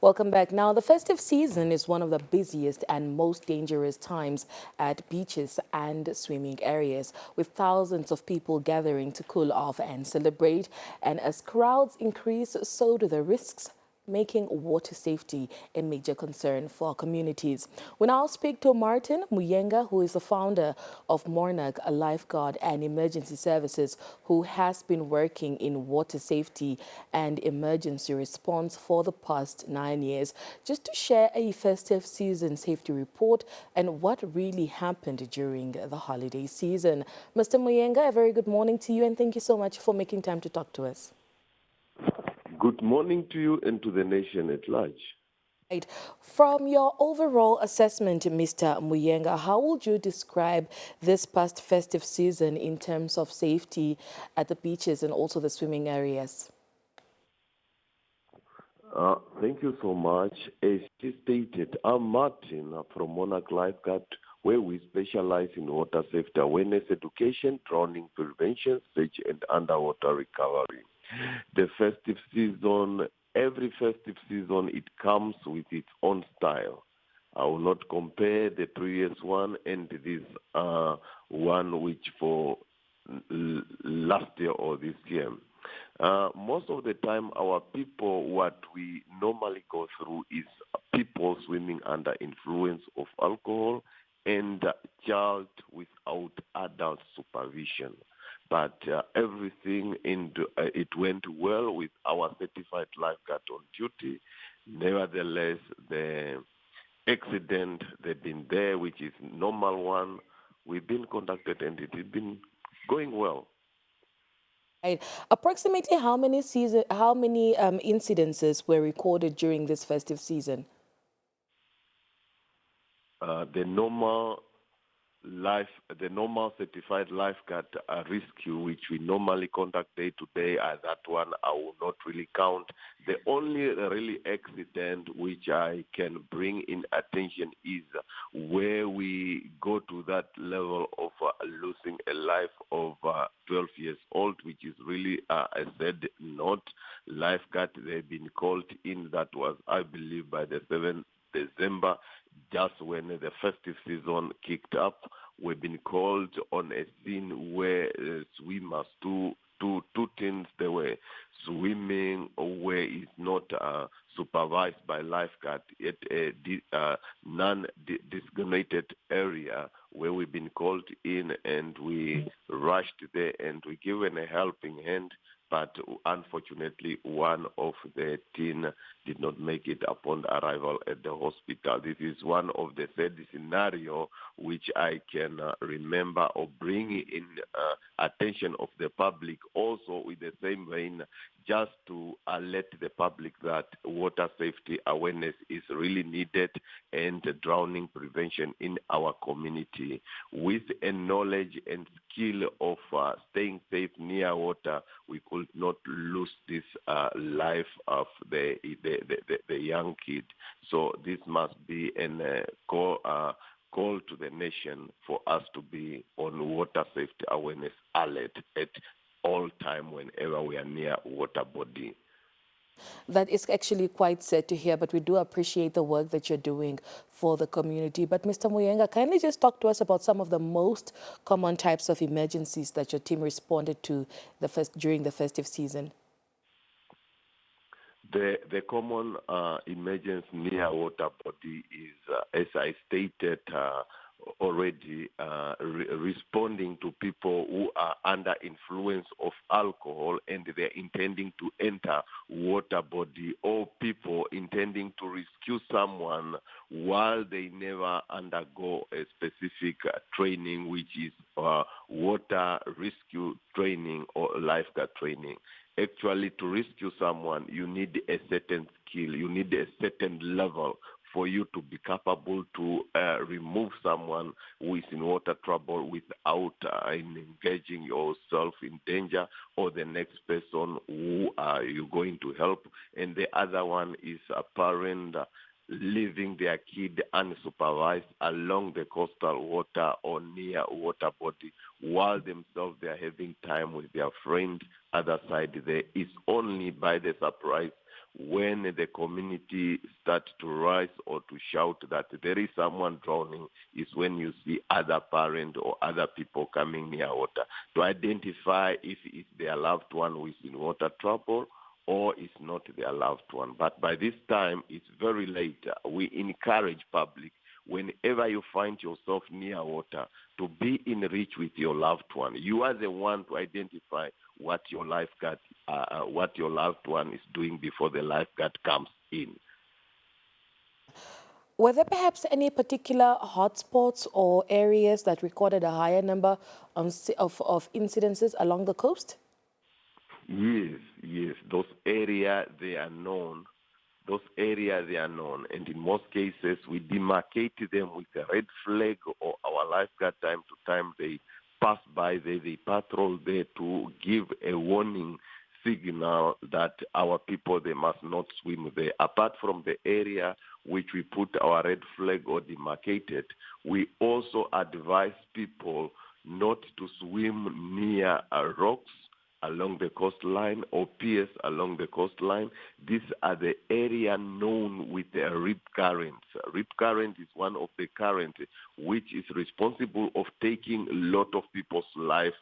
Welcome back. Now, the festive season is one of the busiest and most dangerous times at beaches and swimming areas, with thousands of people gathering to cool off and celebrate. And as crowds increase, so do the risks, making water safety a major concern for our communities. We now speak to Marthin Muyenga, who is the founder of Monarch, a lifeguard and emergency services, who has been working in water safety and emergency response for the past 9 years, just to share a festive season safety report and what really happened during the holiday season. Mr. Muyenga, a very good morning to you, and thank you so much for making time to talk to us. Good morning to you and to the nation at large. Right. From your overall assessment, Mr. Muyenga, how would you describe this past festive season in terms of safety at the beaches and also the swimming areas? Thank you so much. As you stated, I'm Martin from Monarch Lifeguard, where we specialize in water safety awareness, education, drowning prevention, search and underwater recovery. The festive season, every festive season, it comes with its own style. I will not compare the previous one and this one which for last year or this year. Most of the time, our people, what we normally go through is people swimming under influence of alcohol and child without adult supervision. But everything it went well with our certified lifeguard on duty. Nevertheless, the accident they've been there, which is normal one, we've been conducted and it has been going well. Right. Approximately how many incidences were recorded during this festive season? The normal certified lifeguard rescue, which we normally conduct day to day, that one I will not really count. The only really accident which I can bring in attention is where we go to that level of losing a life of 12 years old, which is really, I said, not lifeguard. They've been called in. That was, I believe, by the 7th December, just when the festive season kicked up. We've been called on a scene where swimmers, two teams, they were swimming where it's not supervised by lifeguard at a non-designated area where we've been called in, and we rushed there and we given a helping hand. But unfortunately, one of the teen did not make it upon arrival at the hospital. This is one of the sad scenario which I can remember or bring in attention of the public. Also, with the same vein, just to alert the public that water safety awareness is really needed and drowning prevention in our community. With a knowledge and skill of staying safe near water, we could not lose this life of the young kid. So this must be a call to the nation for us to be on water safety awareness alert at all time whenever we are near water body. That is actually quite sad to hear, but we do appreciate the work that you're doing for the community. But Mr. Muyenga, kindly just talk to us about some of the most common types of emergencies that your team responded to during the festive season. The common emergency near water body is, as I stated already, responding to people who are under influence of alcohol and they're intending to enter water body, or people intending to rescue someone while they never undergo a specific training, which is water rescue training or lifeguard training. Actually, to rescue someone, you need a certain skill, you need a certain level for you to be capable to remove someone who is in water trouble without engaging yourself in danger or the next person who you're going to help. And the other one is a parent leaving their kid unsupervised along the coastal water or near water body while themselves they are having time with their friend other side there. It's only by the surprise when the community starts to rise or to shout that there is someone drowning is when you see other parents or other people coming near water to identify if it's their loved one who is in water trouble or it's not their loved one. But by this time, it's very late. We encourage public, whenever you find yourself near water, to be in reach with your loved one. You are the one to identify what your what your loved one is doing before the lifeguard comes in. Were there perhaps any particular hotspots or areas that recorded a higher number of incidences along the coast? Yes. Those areas, they are known. And in most cases, we demarcate them with a red flag, or our lifeguard time to time, they pass by there, they patrol there to give a warning signal that our people, they must not swim there. Apart from the area which we put our red flag or demarcated, we also advise people not to swim near rocks along the coastline or piers along the coastline. These are the area known with the rip currents. Rip current is one of the currents which is responsible of taking a lot of people's life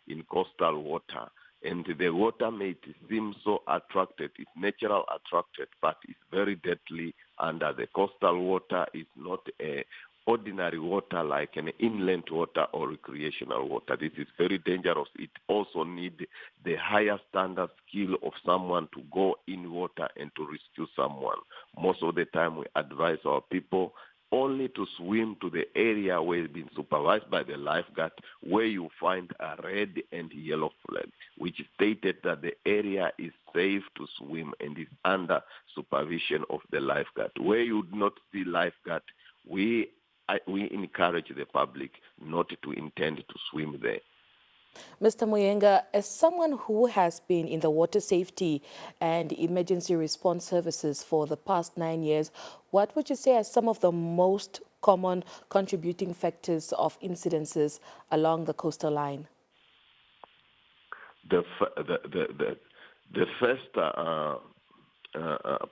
in coastal water. And the water may seem so attracted, it's natural attracted, but it's very deadly under the coastal water. Is not a ordinary water like an inland water or recreational water. This is very dangerous. It also needs the higher standard skill of someone to go in water and to rescue someone. Most of the time we advise our people only to swim to the area where it's been supervised by the lifeguard, where you find a red and yellow flag, which stated that the area is safe to swim and is under supervision of the lifeguard. Where you do not see lifeguard, we encourage the public not to intend to swim there. Mr. Muyenga, as someone who has been in the water safety and emergency response services for the past 9 years, what would you say are some of the most common contributing factors of incidences along the coastal line? The first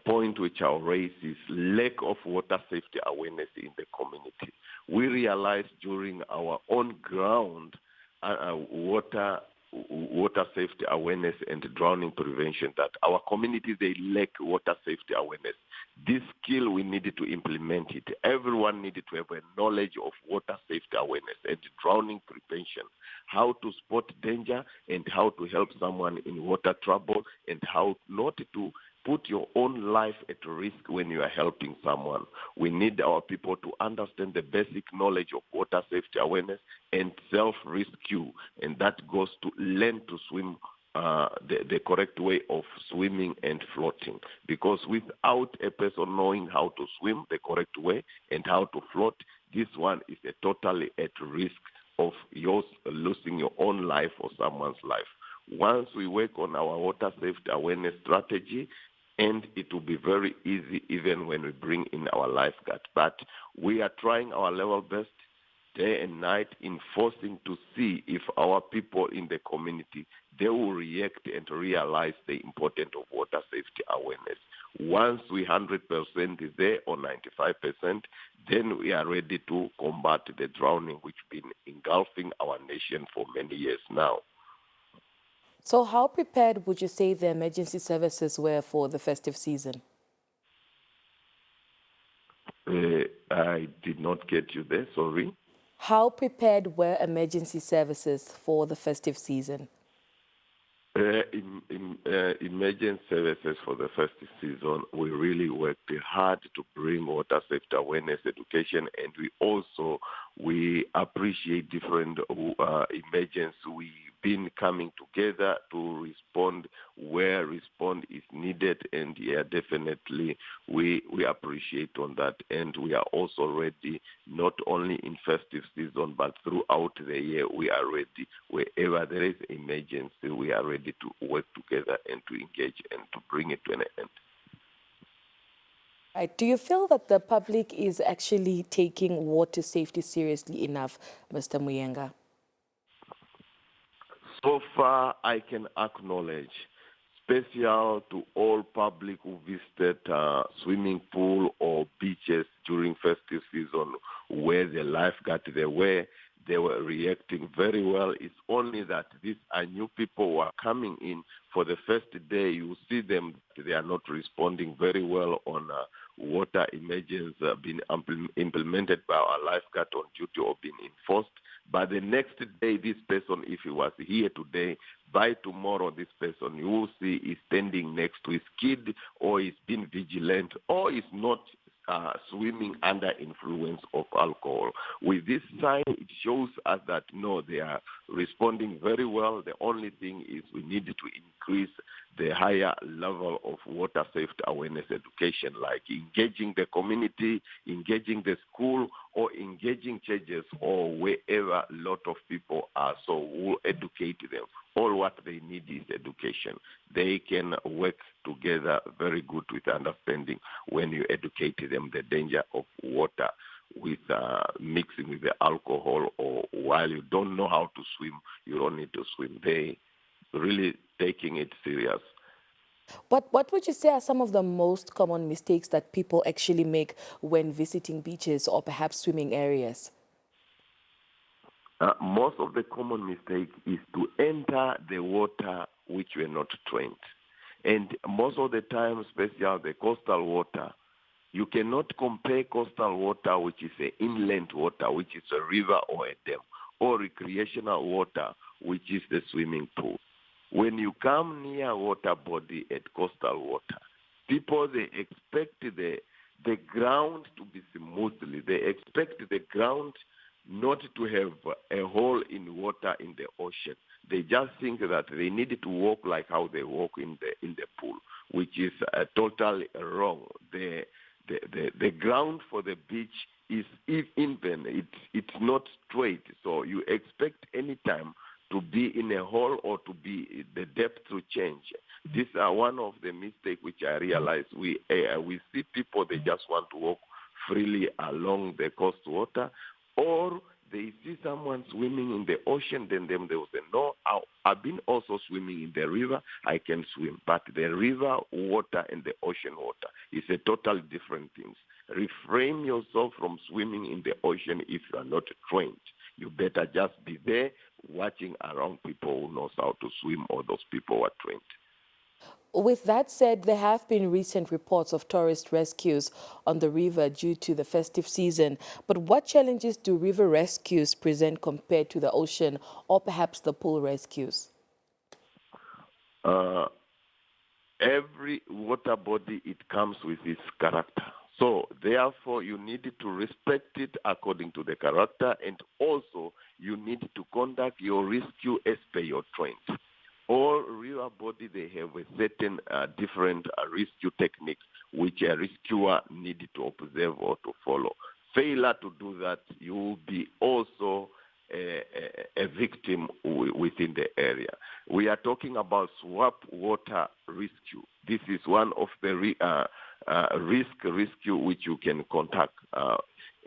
point which I'll raise is lack of water safety awareness in the community. We realized during our on ground water safety awareness and drowning prevention that our communities, they lack water safety awareness. This skill, we needed to implement it. Everyone needed to have a knowledge of water safety awareness and drowning prevention, how to spot danger and how to help someone in water trouble, and how not to put your own life at risk when you are helping someone. We need our people to understand the basic knowledge of water safety awareness and self-rescue, and that goes to learn to swim the correct way of swimming and floating. Because without a person knowing how to swim the correct way and how to float, this one is totally at risk of yours losing your own life or someone's life. Once we work on our water safety awareness strategy, and it will be very easy even when we bring in our lifeguard. But we are trying our level best day and night in forcing to see if our people in the community, they will react and realize the importance of water safety awareness. Once we 100% is there or 95%, then we are ready to combat the drowning which has been engulfing our nation for many years now. So how prepared would you say the emergency services were for the festive season? I did not get you there, sorry. How prepared were emergency services for the festive season? Emergency services for the festive season, we really worked hard to bring water safety awareness education, and we appreciate different emergencies. We've been coming together to respond where response is needed, and definitely we appreciate on that, and we are also ready not only in festive season but throughout the year. We are ready wherever there is emergency. We are ready to work together and to engage and to bring it to an end. Right. Do you feel that the public is actually taking water safety seriously enough, Mr. Muyenga? So far, I can acknowledge special to all public who visited swimming pool or beaches during festive season where the lifeguard they were reacting very well. It's only that these are new people who are coming in for the first day. You see them, they are not responding very well on water emergencies being implemented by our lifeguard on duty or being enforced. But the next day, this person, if he was here today, by tomorrow, this person you will see is standing next to his kid, or is being vigilant, or is not swimming under influence of alcohol. With this sign, it shows us that, no, they are responding very well. The only thing is we need to increase the higher level of water safety awareness education, like engaging the community, engaging the school, or engaging churches, or wherever a lot of people are. So we'll educate them. All what they need is education. They can work together very good with understanding when you educate them the danger of water with mixing with the alcohol, or while you don't know how to swim, you don't need to swim. They really taking it serious. But what would you say are some of the most common mistakes that people actually make when visiting beaches or perhaps swimming areas? Most of the common mistake is to enter the water which were not trained. And most of the time, especially the coastal water, you cannot compare coastal water, which is an inland water, which is a river or a dam, or recreational water, which is the swimming pool. When you come near water body at coastal water, people, they expect the ground to be smoothly. They expect the ground not to have a hole in water in the ocean. They just think that they need to walk like how they walk in the pool, which is totally wrong. The ground for the beach is even it's not straight, so you expect any time to be in a hole or to be the depth to change. These are one of the mistakes which I realize we see people, they just want to walk freely along the coast water, or they see someone swimming in the ocean, then they will say, no, I've been also swimming in the river, I can swim. But the river water and the ocean water is a totally different thing. Refrain yourself from swimming in the ocean if you are not trained. You better just be there watching around people who knows how to swim, or those people who are trained. With that said, there have been recent reports of tourist rescues on the river due to the festive season. But what challenges do river rescues present compared to the ocean or perhaps the pool rescues? Every water body, it comes with its character. So therefore, you need to respect it according to the character, and also you need to conduct your rescue as per your trend. All river body, they have a certain different rescue techniques which a rescuer needed to observe or to follow. Failure to do that, you will be also a victim within the area. We are talking about swap water rescue. This is one of the risk rescue which you can contact.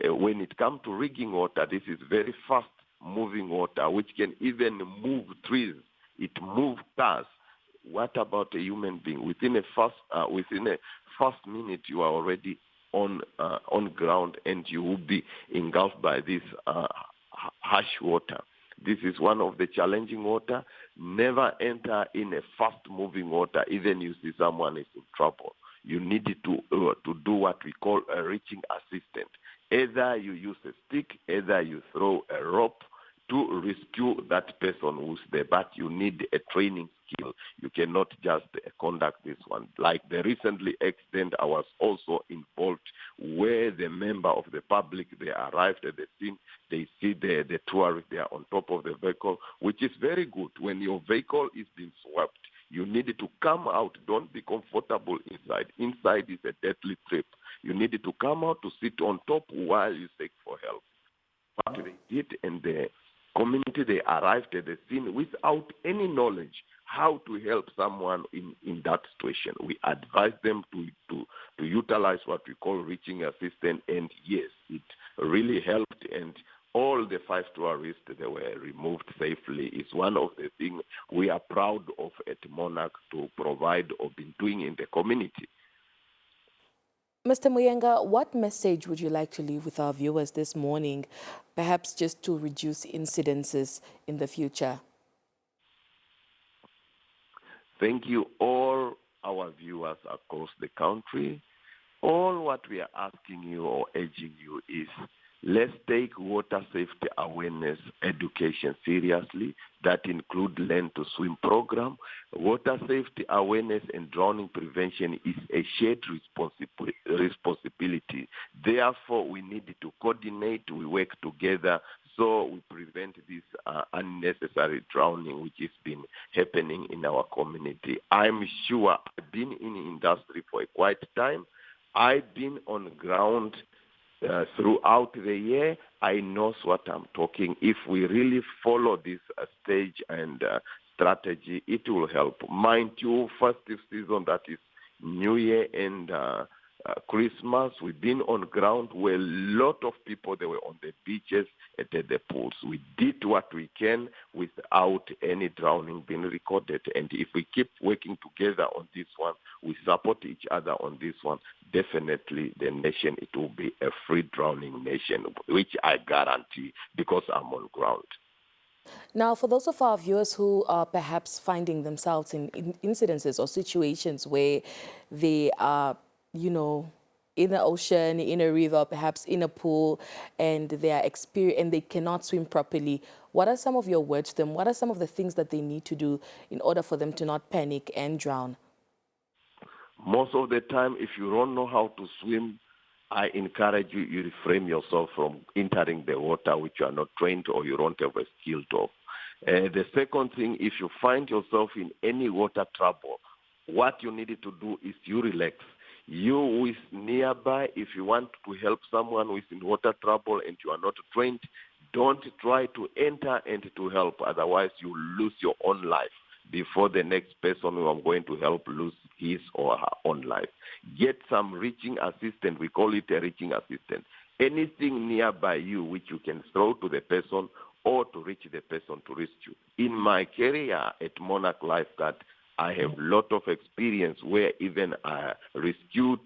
When it comes to rigging water, this is very fast moving water which can even move trees. It moves cars. What about a human being? Within a first minute, you are already on ground, and you will be engulfed by this harsh water. This is one of the challenging water. Never enter in a fast-moving water. Even you see someone is in trouble, you need to do what we call a reaching assistant. Either you use a stick, either you throw a rope to rescue that person who's there, but you need a training skill. You cannot just conduct this one. Like the recently accident, I was also involved where the member of the public, they arrived at the scene, they see the tourist, they are on top of the vehicle, which is very good. When your vehicle is being swept, you need to come out. Don't be comfortable inside. Inside is a deadly trip. You need to come out to sit on top while you seek for help. What they did, and the community, they arrived at the scene without any knowledge how to help someone in that situation. We advise them to utilize what we call reaching assistance, and yes, it really helped, and all the 5 tourists, they were removed safely. It's one of the things we are proud of at Monarch to provide or been doing in the community. Mr. Muyenga, what message would you like to leave with our viewers this morning, perhaps just to reduce incidences in the future? Thank you, all our viewers across the country. All what we are asking you or urging you is, let's take water safety awareness education seriously. That include Learn to Swim program. Water safety awareness and drowning prevention is a shared responsibility. Therefore, we need to coordinate, we work together so we prevent this unnecessary drowning which has been happening in our community. I'm sure I've been in the industry for quite time. I've been on ground throughout the year. I know what I'm talking. If we really follow this stage and strategy, it will help. Mind you, festive season, that is New Year and Christmas, we've been on ground where a lot of people, they were on the beaches and at the pools. We did what we can without any drowning being recorded. And if we keep working together on this one, we support each other on this one, definitely the nation, it will be a free drowning nation, which I guarantee because I'm on ground. Now, for those of our viewers who are perhaps finding themselves in incidences or situations where they are, you know, in the ocean, in a river, perhaps in a pool, and they cannot swim properly, what are some of your words to them? What are some of the things that they need to do in order for them to not panic and drown? Most of the time, if you don't know how to swim, I encourage you refrain yourself from entering the water which you are not trained or you don't have a skill of. The second thing, if you find yourself in any water trouble, what you need to do is you relax. You who is nearby, if you want to help someone who is in water trouble and you are not trained, don't try to enter and to help. Otherwise, you lose your own life before the next person who I'm going to help lose his or her own life. Get some reaching assistant. We call it a reaching assistant. Anything nearby you which you can throw to the person or to reach the person to rescue. In my career at Monarch Lifeguard, I have a lot of experience where even I rescued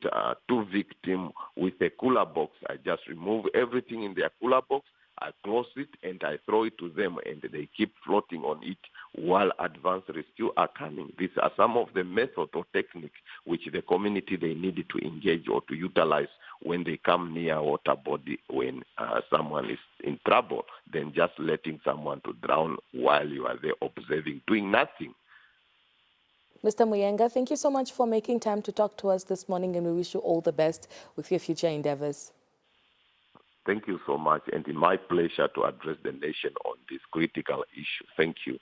2 victims with a cooler box. I just remove everything in their cooler box, I close it, and I throw it to them, and they keep floating on it while advanced rescue are coming. These are some of the methods or techniques which the community, they need to engage or to utilize when they come near water body when someone is in trouble, than just letting someone to drown while you are there observing, doing nothing. Mr. Muyenga, thank you so much for making time to talk to us this morning, and we wish you all the best with your future endeavors. Thank you so much, and it's my pleasure to address the nation on this critical issue. Thank you.